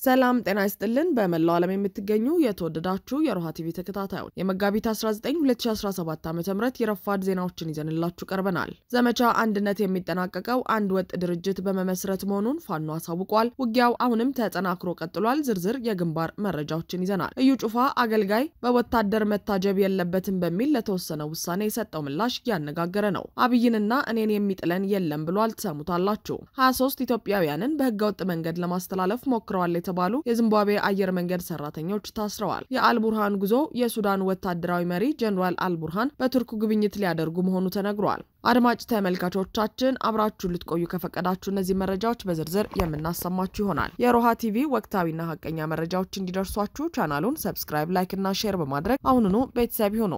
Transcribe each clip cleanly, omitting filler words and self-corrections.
ሰላም ጤና ይስጥልን በመላው ዓለም የምትገኙ የተወደዳችሁ የሮሃ ቲቪ ተከታታዮች የመጋቢት 19 2017 ዓ.ም የረፋድ ዜናዎችን ይዘንላችሁ ቀርበናል። ዘመቻ አንድነት የሚጠናቀቀው አንድ ወጥ ድርጅት በመመስረት መሆኑን ፋኖ አሳውቋል። ውጊያው አሁንም ተጠናክሮ ቀጥሏል። ዝርዝር የግንባር መረጃዎችን ይዘናል። እዩ ጩፋ አገልጋይ በወታደር መታጀብ የለበትም በሚል ለተወሰነ ውሳኔ የሰጠው ምላሽ ያነጋገረ ነው። አብይንና እኔን የሚጥለን የለም ብሏል። ተሰሙታላችሁ። 23 ኢትዮጵያውያንን በህገወጥ መንገድ ለማስተላለፍ ሞክረዋል ባሉ የዚምባብዌ አየር መንገድ ሰራተኞች ታስረዋል። የአልቡርሃን ጉዞ የሱዳን ወታደራዊ መሪ ጀነራል አልቡርሃን በቱርክ ጉብኝት ሊያደርጉ መሆኑ ተነግሯል። አድማጭ ተመልካቾቻችን አብራችሁ ልትቆዩ ከፈቀዳችሁ እነዚህ መረጃዎች በዝርዝር የምናሰማችሁ ይሆናል። የሮሃ ቲቪ ወቅታዊና ሐቀኛ መረጃዎች እንዲደርሷችሁ ቻናሉን ሰብስክራይብ፣ ላይክ እና ሼር በማድረግ አሁኑኑ ቤተሰብ ይሁኑ።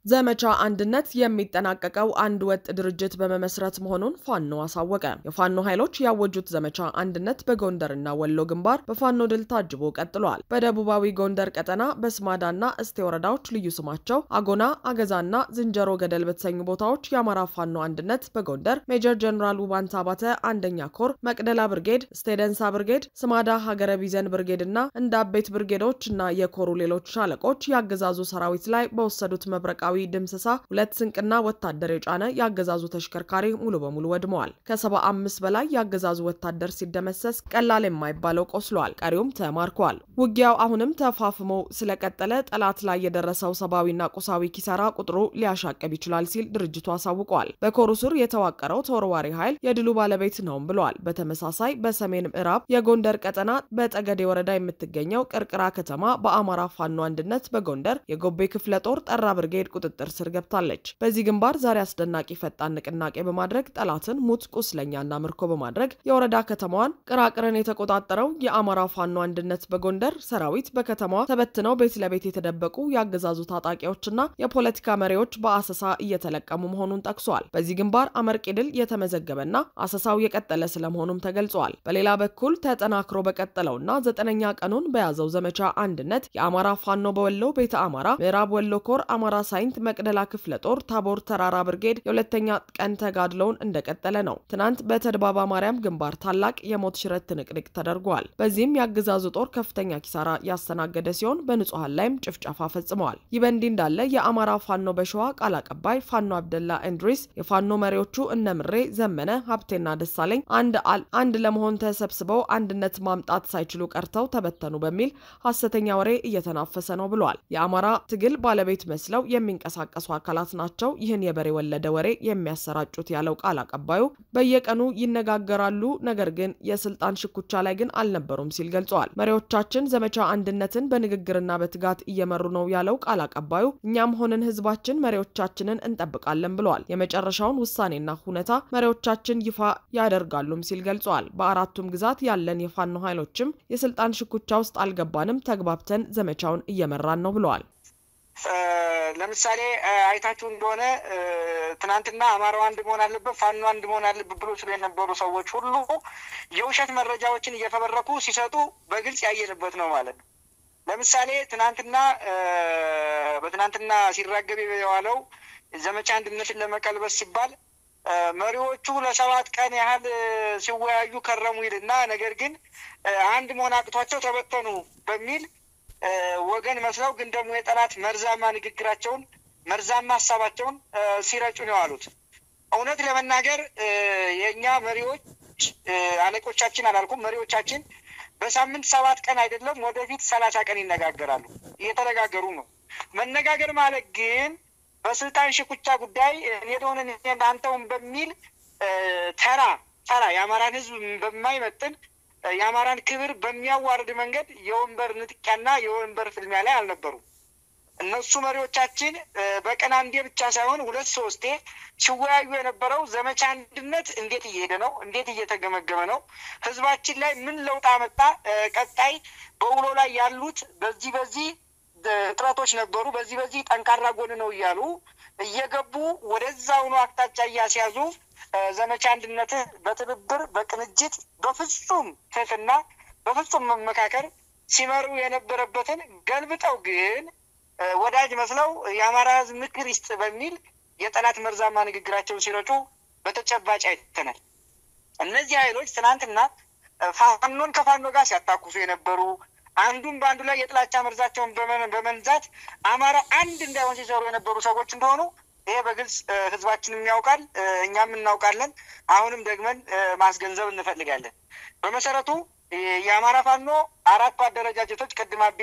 ዘመቻ አንድነት የሚጠናቀቀው አንድ ወጥ ድርጅት በመመስረት መሆኑን ፋኖ አሳወቀ። የፋኖ ኃይሎች ያወጁት ዘመቻ አንድነት በጎንደርና ወሎ ግንባር በፋኖ ድል ታጅቦ ቀጥሏል። በደቡባዊ ጎንደር ቀጠና በስማዳና እስቴ ወረዳዎች ልዩ ስማቸው አጎና፣ አገዛና ዝንጀሮ ገደል በተሰኙ ቦታዎች የአማራ ፋኖ አንድነት በጎንደር ሜጀር ጀነራል ውባንታ ባተ አንደኛ ኮር፣ መቅደላ ብርጌድ፣ ስቴደንሳ ብርጌድ፣ ስማዳ ሀገረ ቢዘን ብርጌድና እንዳቤት ብርጌዶችና የኮሩ ሌሎች ሻለቆች ያገዛዙ ሰራዊት ላይ በወሰዱት መብረቃዊ ድምሰሳ ሁለት ስንቅና ወታደር የጫነ ያገዛዙ ተሽከርካሪ ሙሉ በሙሉ ወድመዋል። ከ75 በላይ ያገዛዙ ወታደር ሲደመሰስ ቀላል የማይባለው ቆስሏል። ቀሪውም ተማርኳል። ውጊያው አሁንም ተፋፍሞ ስለቀጠለ ጠላት ላይ የደረሰው ሰብአዊና ቁሳዊ ኪሳራ ቁጥሩ ሊያሻቀብ ይችላል ሲል ድርጅቱ አሳውቋል። በኮሩ ስር የተዋቀረው ተወርዋሪ ኃይል የድሉ ባለቤት ነው ብለዋል። በተመሳሳይ በሰሜን ምዕራብ የጎንደር ቀጠና በጠገዴ ወረዳ የምትገኘው ቅርቅራ ከተማ በአማራ ፋኖ አንድነት በጎንደር የጎቤ ክፍለ ጦር ጠራ ብርጌድ ቁጥጥር ስር ገብታለች። በዚህ ግንባር ዛሬ አስደናቂ ፈጣን ንቅናቄ በማድረግ ጠላትን ሙት ቁስለኛና ምርኮ በማድረግ የወረዳ ከተማዋን ቅራቅርን የተቆጣጠረው የአማራ ፋኖ አንድነት በጎንደር ሰራዊት በከተማዋ ተበትነው ቤት ለቤት የተደበቁ ያገዛዙ ታጣቂዎችና የፖለቲካ መሪዎች በአሰሳ እየተለቀሙ መሆኑን ጠቅሷል። በዚህ ግንባር አመርቂ ድል የተመዘገበና አሰሳው የቀጠለ ስለመሆኑም ተገልጿል። በሌላ በኩል ተጠናክሮ በቀጠለውና 9ኛ ቀኑን በያዘው ዘመቻ አንድነት የአማራ ፋኖ በወሎ ቤተ አማራ ምዕራብ ወሎ ኮር አማራ ሳይንት መቅደላ ክፍለ ጦር ታቦር ተራራ ብርጌድ የሁለተኛ ቀን ተጋድሎውን እንደቀጠለ ነው። ትናንት በተድባባ ማርያም ግንባር ታላቅ የሞት ሽረት ትንቅንቅ ተደርጓል። በዚህም ያገዛዙ ጦር ከፍተኛ ኪሳራ ያስተናገደ ሲሆን በንጹሃን ላይም ጭፍጨፋ ፈጽመዋል። ይህ በእንዲህ እንዳለ የአማራ ፋኖ በሸዋ ቃል አቀባይ ፋኖ አብደላ እንድሪስ የፋኖ መሪዎቹ እነምሬ ዘመነ ሀብቴና ደሳለኝ አንድ ለመሆን ተሰብስበው አንድነት ማምጣት ሳይችሉ ቀርተው ተበተኑ በሚል ሐሰተኛ ወሬ እየተናፈሰ ነው ብለዋል። የአማራ ትግል ባለቤት መስለው የሚንቀሳቀሱ አካላት ናቸው ይህን የበሬ ወለደ ወሬ የሚያሰራጩት ያለው ቃል አቀባዩ በየቀኑ ይነጋገራሉ፣ ነገር ግን የስልጣን ሽኩቻ ላይ ግን አልነበሩም ሲል ገልጸዋል። መሪዎቻችን ዘመቻ አንድነትን በንግግርና በትጋት እየመሩ ነው ያለው ቃል አቀባዩ እኛም ሆነን ህዝባችን መሪዎቻችንን እንጠብቃለን ብለዋል። የመጨረሻውን ውሳኔና ሁኔታ መሪዎቻችን ይፋ ያደርጋሉም ሲል ገልጸዋል። በአራቱም ግዛት ያለን የፋኖ ኃይሎችም የስልጣን ሽኩቻ ውስጥ አልገባንም፣ ተግባብተን ዘመቻውን እየመራን ነው ብለዋል። ለምሳሌ አይታችሁ እንደሆነ ትናንትና አማራው አንድ መሆን አለበት፣ ፋኖ አንድ መሆን አለበት ብሎ ስለ የነበሩ ሰዎች ሁሉ የውሸት መረጃዎችን እየፈበረኩ ሲሰጡ በግልጽ ያየንበት ነው ማለት ነው። ለምሳሌ በትናንትና ሲራገብ የዋለው ዘመቻ አንድነትን ለመቀልበስ ሲባል መሪዎቹ ለ7 ቀን ያህል ሲወያዩ ከረሙ ይልና ነገር ግን አንድ መሆን አቅቷቸው ተበተኑ በሚል ወገን መስለው ግን ደግሞ የጠላት መርዛማ ንግግራቸውን መርዛማ ሐሳባቸውን ሲረጩ ነው ያሉት። እውነት ለመናገር የኛ መሪዎች አለቆቻችን አላልኩም መሪዎቻችን በሳምንት 7 ቀን አይደለም ወደፊት 30 ቀን ይነጋገራሉ። እየተነጋገሩ ነው። መነጋገር ማለት ግን በስልጣን ሽኩቻ ጉዳይ የዶንን አንተውን በሚል ተራ የአማራን ህዝብ በማይመጥን የአማራን ክብር በሚያዋርድ መንገድ የወንበር ንጥቂያና የወንበር ፍልሚያ ላይ አልነበሩም። እነሱ መሪዎቻችን በቀን አንዴ ብቻ ሳይሆን 2-3 ሲወያዩ የነበረው ዘመቻ አንድነት እንዴት እየሄደ ነው፣ እንዴት እየተገመገመ ነው፣ ህዝባችን ላይ ምን ለውጥ አመጣ፣ ቀጣይ በውሎ ላይ ያሉት በዚህ ጥረቶች ነበሩ፣ በዚህ ጠንካራ ጎን ነው እያሉ እየገቡ ወደዛው ነው አቅጣጫ እያስያዙ ዘመቻ አንድነት በትብብር በቅንጅት በፍጹም ትህትና በፍጹም መመካከር ሲመሩ የነበረበትን ገልብጠው ግን ወዳጅ መስለው የአማራ ህዝብ ምክር ይስጥ በሚል የጠላት መርዛማ ንግግራቸውን ሲረጩ በተጨባጭ አይተናል። እነዚህ ኃይሎች ትናንትና ፋኖን ከፋኖ ጋር ሲያታኩሱ የነበሩ አንዱን በአንዱ ላይ የጥላቻ መርዛቸውን በመንዛት አማራ አንድ እንዳይሆን ሲሰሩ የነበሩ ሰዎች እንደሆኑ ይሄ በግልጽ ህዝባችንም ያውቃል፣ እኛም እናውቃለን። አሁንም ደግመን ማስገንዘብ እንፈልጋለን። በመሰረቱ የአማራ ፋኖ አራቱ አደረጃጀቶች ቅድም አቤ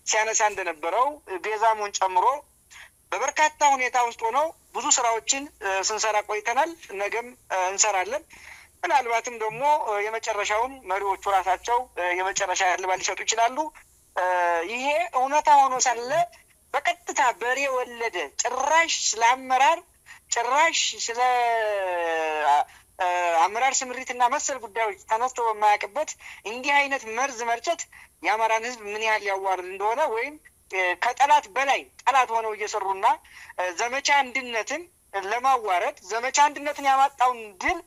ሲያነሳ እንደነበረው ቤዛሞን ጨምሮ በበርካታ ሁኔታ ውስጥ ሆነው ብዙ ስራዎችን ስንሰራ ቆይተናል። ነገም እንሰራለን። ምናልባትም ደግሞ የመጨረሻውን መሪዎቹ ራሳቸው የመጨረሻ እልባት ሊሰጡ ይችላሉ። ይሄ እውነታ ሆኖ ሳለ በቀጥታ በሬ ወለደ ጭራሽ ስለ አመራር ጭራሽ ስለ አመራር ስምሪትና መሰል ጉዳዮች ተነስቶ በማያውቅበት እንዲህ አይነት መርዝ መርጨት የአማራን ህዝብ ምን ያህል ያዋርድ እንደሆነ ወይም ከጠላት በላይ ጠላት ሆነው እየሰሩና ዘመቻ አንድነትን ለማዋረድ ዘመቻ አንድነትን ያማጣውን ድል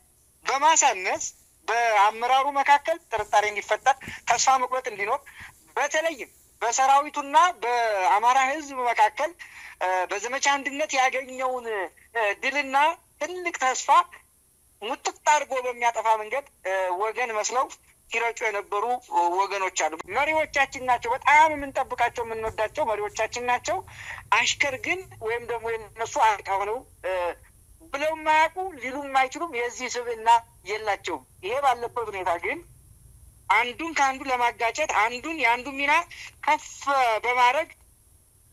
በማሳነስ በአመራሩ መካከል ጥርጣሬ እንዲፈጠር ተስፋ መቁረጥ እንዲኖር በተለይም በሰራዊቱና በአማራ ህዝብ መካከል በዘመቻ አንድነት ያገኘውን ድልና ትልቅ ተስፋ ሙጥጥ አድርጎ በሚያጠፋ መንገድ ወገን መስለው ሲረጩ የነበሩ ወገኖች አሉ። መሪዎቻችን ናቸው፣ በጣም የምንጠብቃቸው የምንወዳቸው መሪዎቻችን ናቸው። አሽከር ግን ወይም ደግሞ የነሱ አለቃ ሆነው ብለው ማያውቁ ሊሉም አይችሉም። የዚህ ስብዕና የላቸውም። ይሄ ባለበት ሁኔታ ግን አንዱን ከአንዱ ለማጋጨት አንዱን የአንዱን ሚና ከፍ በማድረግ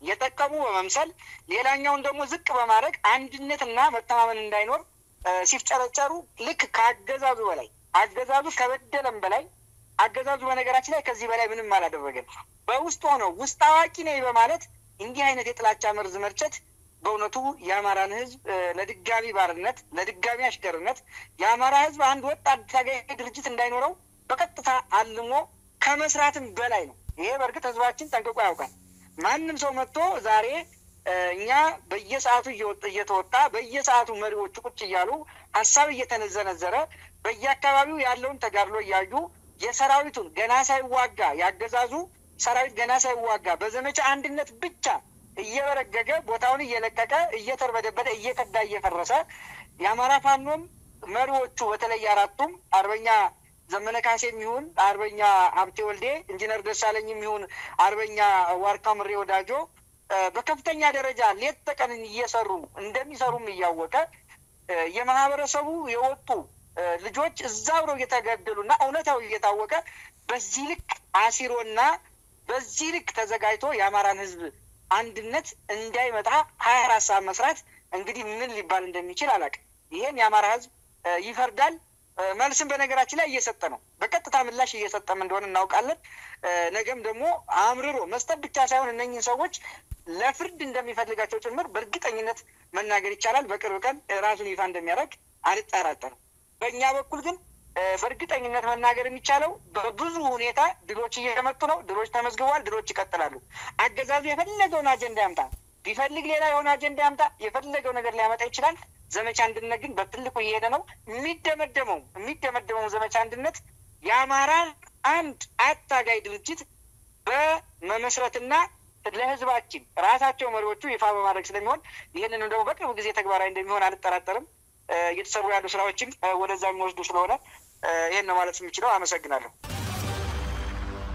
የጠቀሙ በመምሰል ሌላኛውን ደግሞ ዝቅ በማድረግ አንድነትና መተማመን እንዳይኖር ሲፍጨረጨሩ ልክ ከአገዛዙ በላይ አገዛዙ ከበደለም በላይ አገዛዙ በነገራችን ላይ ከዚህ በላይ ምንም አላደረገም። በውስጥ ሆነው ውስጥ አዋቂ ነኝ በማለት እንዲህ አይነት የጥላቻ መርዝ መርጨት በእውነቱ የአማራን ህዝብ ለድጋሚ ባርነት ለድጋሚ አሽከርነት የአማራ ህዝብ አንድ ወጣት ታጋይ ድርጅት እንዳይኖረው በቀጥታ አልሞ ከመስራትም በላይ ነው። ይሄ በእርግጥ ህዝባችን ጠንቅቆ ያውቃል። ማንም ሰው መጥቶ ዛሬ እኛ በየሰዓቱ እየተወጣ በየሰዓቱ መሪዎቹ ቁጭ እያሉ ሀሳብ እየተነዘነዘረ በየአካባቢው ያለውን ተጋድሎ እያዩ የሰራዊቱን ገና ሳይዋጋ ያገዛዙ ሰራዊት ገና ሳይዋጋ በዘመቻ አንድነት ብቻ እየበረገገ ቦታውን እየለቀቀ እየተርበደበደ እየከዳ እየፈረሰ የአማራ ፋኖም መሪዎቹ በተለይ አራቱም አርበኛ ዘመነ ካሴም ይሁን አርበኛ ሀብቴ ወልዴ ኢንጂነር ደሳለኝም ይሁን አርበኛ ዋርካ ምሬ ወዳጆ በከፍተኛ ደረጃ ሌት ተቀን እየሰሩ እንደሚሰሩም እያወቀ የማህበረሰቡ የወጡ ልጆች እዛው ነው እየተገደሉና እውነታው እየታወቀ በዚህ ልክ አሲሮና በዚህ ልክ ተዘጋጅቶ የአማራን ህዝብ አንድነት እንዳይመጣ 24 ሰዓት መስራት እንግዲህ ምን ሊባል እንደሚችል አላውቅም። ይሄን የአማራ ህዝብ ይፈርዳል። መልስም በነገራችን ላይ እየሰጠ ነው። በቀጥታ ምላሽ እየሰጠም እንደሆነ እናውቃለን። ነገም ደግሞ አምርሮ መስጠት ብቻ ሳይሆን እነኝህን ሰዎች ለፍርድ እንደሚፈልጋቸው ጭምር በእርግጠኝነት መናገር ይቻላል። በቅርብ ቀን ራሱን ይፋ እንደሚያደርግ አልጠራጠርም። በእኛ በኩል ግን በእርግጠኝነት መናገር የሚቻለው በብዙ ሁኔታ ድሎች እየመጡ ነው። ድሎች ተመዝግበዋል። ድሎች ይቀጥላሉ። አገዛዙ የፈለገውን አጀንዳ ያምጣ ቢፈልግ ሌላ የሆነ አጀንዳ ያምጣ የፈለገው ነገር ሊያመጣ ይችላል። ዘመቻ አንድነት ግን በትልቁ እየሄደ ነው። የሚደመደመው ዘመቻ አንድነት የአማራን አንድ አታጋይ ድርጅት በመመስረትና ለህዝባችን ራሳቸው መሪዎቹ ይፋ በማድረግ ስለሚሆን ይህንን ደግሞ በቅርብ ጊዜ ተግባራዊ እንደሚሆን አልጠራጠርም። እየተሰሩ ያሉ ስራዎችን ወደዛ የሚወስዱ ስለሆነ ይሄን ነው ማለት የምችለው። አመሰግናለሁ።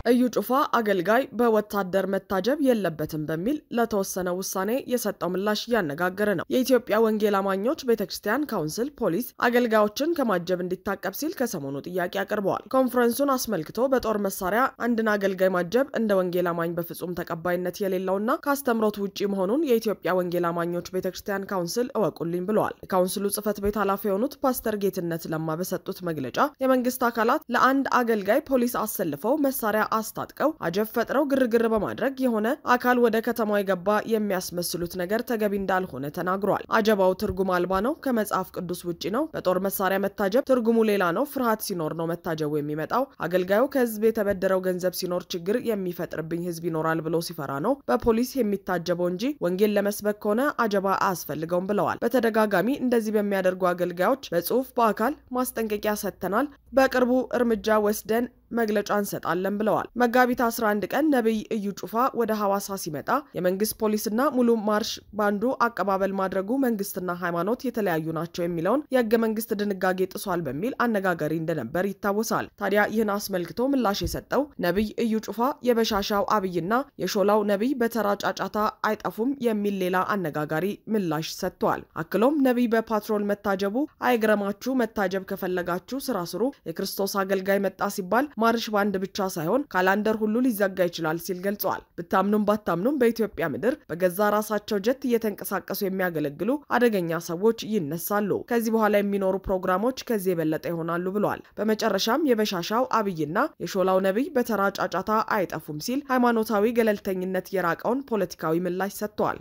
እዩ ጩፋ አገልጋይ በወታደር መታጀብ የለበትም በሚል ለተወሰነ ውሳኔ የሰጠው ምላሽ ያነጋገረ ነው። የኢትዮጵያ ወንጌል አማኞች ቤተክርስቲያን ካውንስል ፖሊስ አገልጋዮችን ከማጀብ እንዲታቀብ ሲል ከሰሞኑ ጥያቄ አቅርበዋል። ኮንፈረንሱን አስመልክቶ በጦር መሳሪያ አንድን አገልጋይ ማጀብ እንደ ወንጌል አማኝ በፍጹም ተቀባይነት የሌለውና ካስተምሮት ውጪ መሆኑን የኢትዮጵያ ወንጌል አማኞች ቤተክርስቲያን ካውንስል እወቁልኝ ብለዋል። የካውንስሉ ጽህፈት ቤት ኃላፊ የሆኑት ፓስተር ጌትነት ለማ በሰጡት መግለጫ የመንግስት አካላት ለአንድ አገልጋይ ፖሊስ አሰልፈው መሳሪያ አስታጥቀው አጀብ ፈጥረው ግርግር በማድረግ የሆነ አካል ወደ ከተማው የገባ የሚያስመስሉት ነገር ተገቢ እንዳልሆነ ተናግሯል። አጀባው ትርጉም አልባ ነው፣ ከመጽሐፍ ቅዱስ ውጪ ነው። በጦር መሳሪያ መታጀብ ትርጉሙ ሌላ ነው። ፍርሃት ሲኖር ነው መታጀቡ የሚመጣው። አገልጋዩ ከህዝብ የተበደረው ገንዘብ ሲኖር ችግር የሚፈጥርብኝ ህዝብ ይኖራል ብሎ ሲፈራ ነው በፖሊስ የሚታጀበው እንጂ ወንጌል ለመስበክ ከሆነ አጀባ አያስፈልገውም ብለዋል። በተደጋጋሚ እንደዚህ በሚያደርጉ አገልጋዮች በጽሁፍ በአካል ማስጠንቀቂያ ሰጥተናል። በቅርቡ እርምጃ ወስደን መግለጫ እንሰጣለን ብለዋል። መጋቢት 11 ቀን ነብይ እዩ ጩፋ ወደ ሐዋሳ ሲመጣ የመንግስት ፖሊስና ሙሉ ማርሽ ባንዱ አቀባበል ማድረጉ መንግስትና ሃይማኖት የተለያዩ ናቸው የሚለውን የህገ መንግስት ድንጋጌ ጥሷል በሚል አነጋጋሪ እንደነበር ይታወሳል። ታዲያ ይህን አስመልክቶ ምላሽ የሰጠው ነብይ እዩ ጩፋ የበሻሻው አብይና የሾላው ነብይ በተራ ጫጫታ አይጠፉም የሚል ሌላ አነጋጋሪ ምላሽ ሰጥቷል። አክሎም ነብይ በፓትሮል መታጀቡ አይግረማችሁ፣ መታጀብ ከፈለጋችሁ ስራ ስሩ፣ የክርስቶስ አገልጋይ መጣ ሲባል ማርሽ ባንድ ብቻ ሳይሆን ካላንደር ሁሉ ሊዘጋ ይችላል ሲል ገልጿል። ብታምኑም ባታምኑም በኢትዮጵያ ምድር በገዛ ራሳቸው ጀት እየተንቀሳቀሱ የሚያገለግሉ አደገኛ ሰዎች ይነሳሉ። ከዚህ በኋላ የሚኖሩ ፕሮግራሞች ከዚህ የበለጠ ይሆናሉ ብሏል። በመጨረሻም የበሻሻው አብይና የሾላው ነብይ በተራ ጫጫታ አይጠፉም ሲል ሃይማኖታዊ ገለልተኝነት የራቀውን ፖለቲካዊ ምላሽ ሰጥቷል።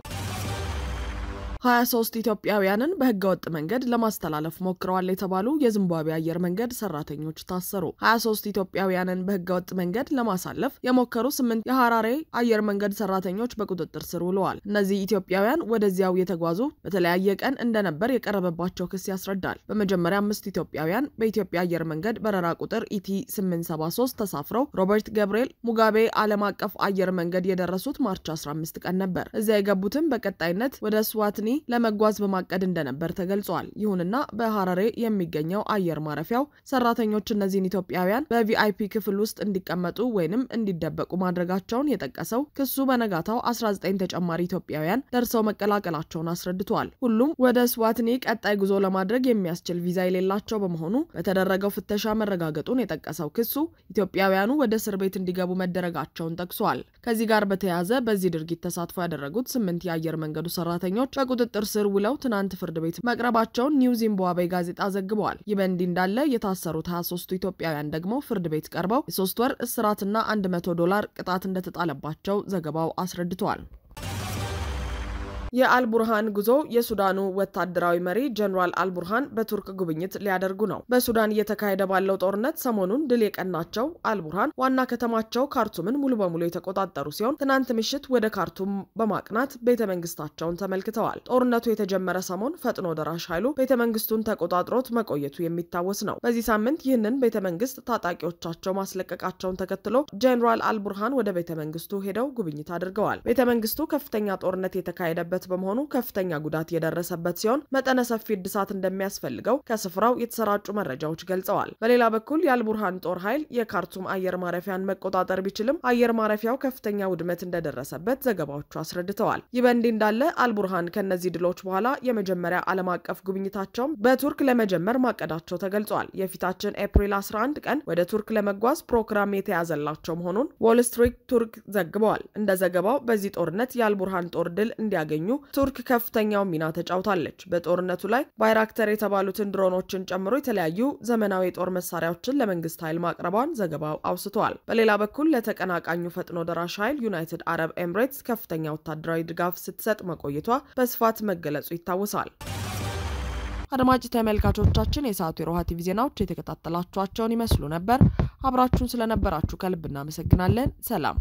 23 ኢትዮጵያውያንን በህገወጥ መንገድ ለማስተላለፍ ሞክረዋል የተባሉ የዚምባብዌ አየር መንገድ ሰራተኞች ታሰሩ። 23 ኢትዮጵያውያንን በህገወጥ መንገድ ለማሳለፍ የሞከሩ 8 የሐራሬ አየር መንገድ ሰራተኞች በቁጥጥር ስር ውለዋል። እነዚህ ኢትዮጵያውያን ወደዚያው የተጓዙ በተለያየ ቀን እንደነበር የቀረበባቸው ክስ ያስረዳል። በመጀመሪያ 5 ኢትዮጵያውያን በኢትዮጵያ አየር መንገድ በረራ ቁጥር ኢቲ 873 ተሳፍረው ሮበርት ገብርኤል ሙጋቤ ዓለም አቀፍ አየር መንገድ የደረሱት ማርች 15 ቀን ነበር። እዚያ የገቡትም በቀጣይነት ወደ ስዋትኒ ለመጓዝ በማቀድ እንደነበር ተገልጿል። ይሁንና በሐራሬ የሚገኘው አየር ማረፊያው ሰራተኞች እነዚህን ኢትዮጵያውያን በቪአይፒ ክፍል ውስጥ እንዲቀመጡ ወይንም እንዲደበቁ ማድረጋቸውን የጠቀሰው ክሱ በነጋታው 19 ተጨማሪ ኢትዮጵያውያን ደርሰው መቀላቀላቸውን አስረድቷል። ሁሉም ወደ ስዋትኒ ቀጣይ ጉዞ ለማድረግ የሚያስችል ቪዛ የሌላቸው በመሆኑ በተደረገው ፍተሻ መረጋገጡን የጠቀሰው ክሱ ኢትዮጵያውያኑ ወደ እስር ቤት እንዲገቡ መደረጋቸውን ጠቅሷል። ከዚህ ጋር በተያያዘ በዚህ ድርጊት ተሳትፎ ያደረጉት 8 የአየር መንገዱ ሰራተኞች ቁጥጥር ስር ውለው ትናንት ፍርድ ቤት መቅረባቸውን ኒው ዚምባብዌ ጋዜጣ ዘግቧል። ይህ በእንዲህ እንዳለ የታሰሩት 23 ኢትዮጵያውያን ደግሞ ፍርድ ቤት ቀርበው የ3 ወር እስራትና $100 ቅጣት እንደተጣለባቸው ዘገባው አስረድቷል። የአልቡርሃን ጉዞ የሱዳኑ ወታደራዊ መሪ ጀነራል አልቡርሃን በቱርክ ጉብኝት ሊያደርጉ ነው። በሱዳን እየተካሄደ ባለው ጦርነት ሰሞኑን ድል የቀናቸው አልቡርሃን ዋና ከተማቸው ካርቱምን ሙሉ በሙሉ የተቆጣጠሩ ሲሆን ትናንት ምሽት ወደ ካርቱም በማቅናት ቤተመንግስታቸውን ተመልክተዋል። ጦርነቱ የተጀመረ ሰሞን ፈጥኖ ደራሽ ኃይሉ ቤተመንግስቱን ተቆጣጥሮት መቆየቱ የሚታወስ ነው። በዚህ ሳምንት ይህንን ቤተመንግስት ታጣቂዎቻቸው ማስለቀቃቸውን ተከትሎ ጀነራል አልቡርሃን ወደ ቤተመንግስቱ ሄደው ጉብኝት አድርገዋል። ቤተመንግስቱ ከፍተኛ ጦርነት የተካሄደበት በመሆኑ ከፍተኛ ጉዳት የደረሰበት ሲሆን መጠነ ሰፊ እድሳት እንደሚያስፈልገው ከስፍራው የተሰራጩ መረጃዎች ገልጸዋል። በሌላ በኩል የአልቡርሃን ጦር ኃይል የካርቱም አየር ማረፊያን መቆጣጠር ቢችልም አየር ማረፊያው ከፍተኛ ውድመት እንደደረሰበት ዘገባዎቹ አስረድተዋል። ይህ በእንዲህ እንዳለ አልቡርሃን ከነዚህ ድሎች በኋላ የመጀመሪያ ዓለም አቀፍ ጉብኝታቸውን በቱርክ ለመጀመር ማቀዳቸው ተገልጿል። የፊታችን ኤፕሪል 11 ቀን ወደ ቱርክ ለመጓዝ ፕሮግራም የተያዘላቸው መሆኑን ዎል ስትሪት ቱርክ ዘግበዋል። እንደ ዘገባው በዚህ ጦርነት የአልቡርሃን ጦር ድል እንዲያገኙ ቱርክ ከፍተኛው ሚና ተጫውታለች። በጦርነቱ ላይ ባይራክተር የተባሉትን ድሮኖችን ጨምሮ የተለያዩ ዘመናዊ የጦር መሳሪያዎችን ለመንግስት ኃይል ማቅረቧን ዘገባው አውስቷል። በሌላ በኩል ለተቀናቃኙ ፈጥኖ ደራሽ ኃይል ዩናይትድ አረብ ኤምሬትስ ከፍተኛ ወታደራዊ ድጋፍ ስትሰጥ መቆየቷ በስፋት መገለጹ ይታወሳል። አድማጭ ተመልካቾቻችን የሰዓቱ የሮሃ ቲቪ ዜናዎች የተከታተላችኋቸውን ይመስሉ ነበር። አብራችሁን ስለነበራችሁ ከልብ እናመሰግናለን። ሰላም።